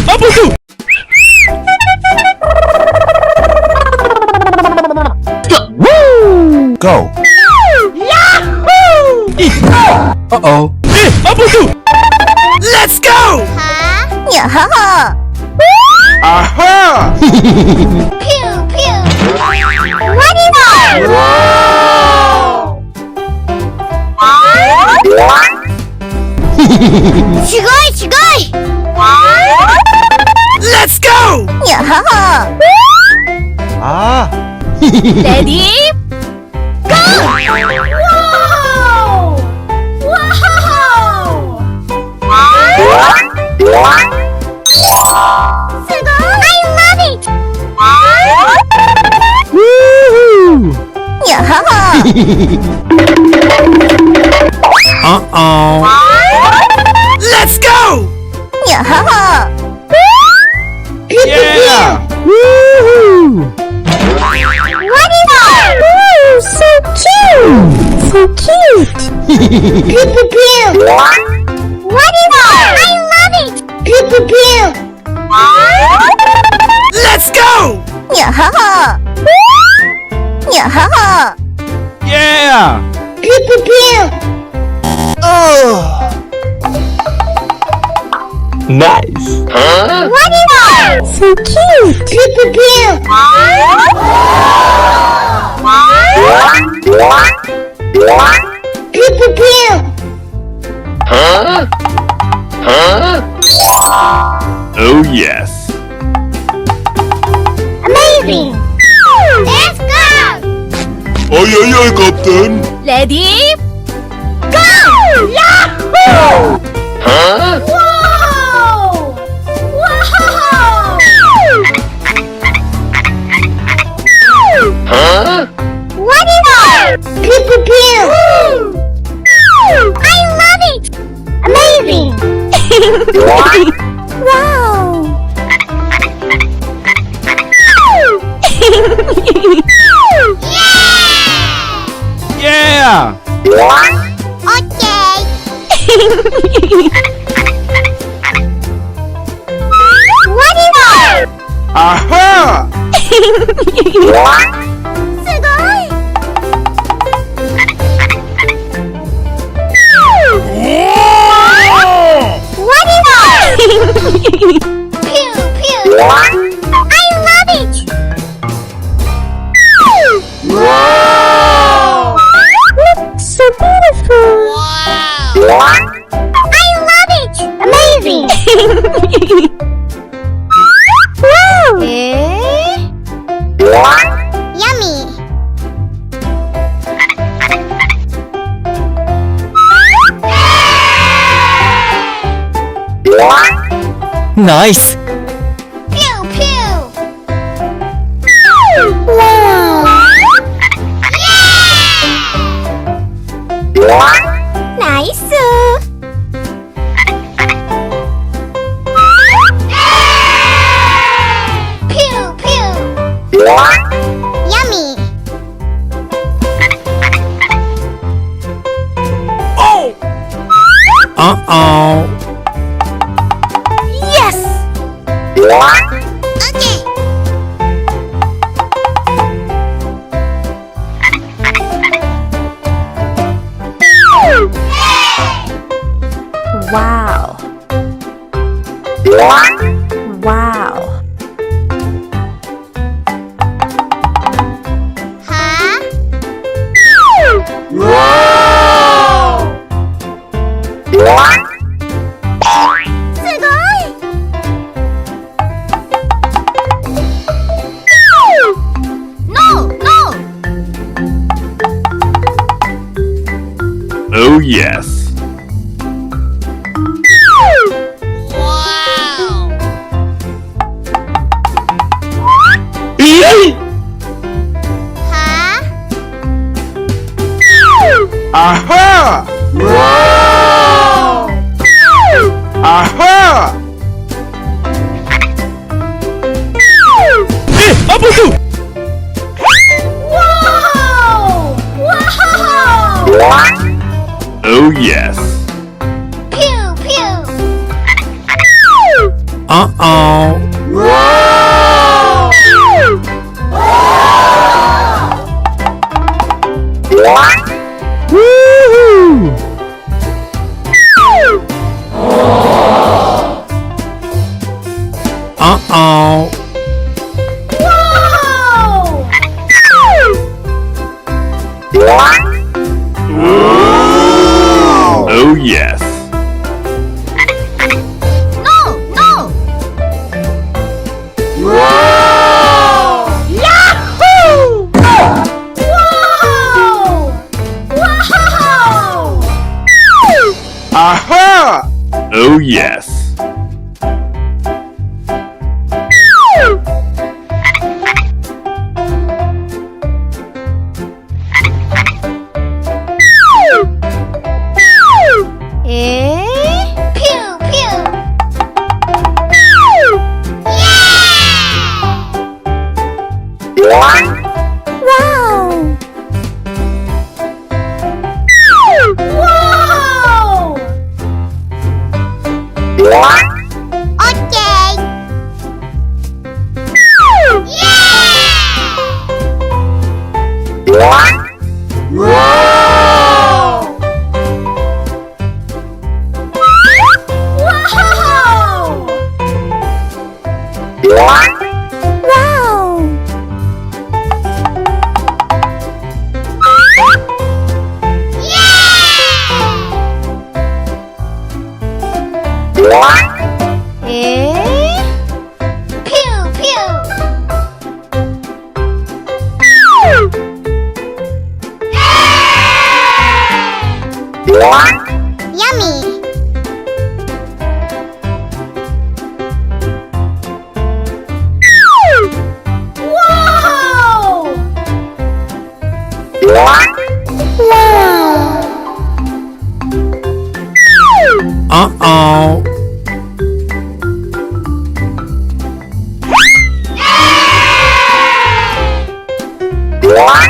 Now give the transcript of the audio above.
Apa tu? Go. Yahoo! Uh-oh. Apa tu? Let's go! Yahaha! Aha! Pew pew! What is that? Sugoi sugoi! Let's go! Yahaha! Ah! Ready? Go! Wow! Sugoi! I love it! Woohoo! Yahaha! Uh-oh. Let's go! Yahaha! Yeah! Woohoo! What is that? Ooh, so cute! So cute! Pew pew pew! What is that? I love it! Pew pew pew! Let's go! Yahaha! Yahaha! Yeah! Pew pew pew! Oh! Nice! What is that? So cute! Pew pew pew! Pew pew pew! Oh yes! Amazing! Let's go! Aye aye aye, Captain! Ready? Go! Yahoo! Whoa! Wow! What is that? Pew pew pew! I love it! Amazing! Wow! Yeah! Okay! What is that? Aha! すごい! What is that? Pew pew! I love it! Wow! Look so beautiful! Wow! I love it! Amazing! Wow! Yummy! Nice! Pew pew! Wow! Yeah! Nice! Pew pew! Yummy! Oh! Uh-oh! Yes! Okay! Wow! Wow! Huh? Wow! すごい! Oh yes. Aha! Wow! Aha! 아버지! Wow! Wow! Oh yes. Pew pew! Uh-oh. Wow! Woohoo! Uh-oh. Oh yes. No! No! Wow! Yahoo! Wow! Wow! Aha! Oh yes. Pew pew! Wow! Wow! Okay. Wow! Wow! Pew pew! Yummy! Wow! Wow! Uh-oh. Wow!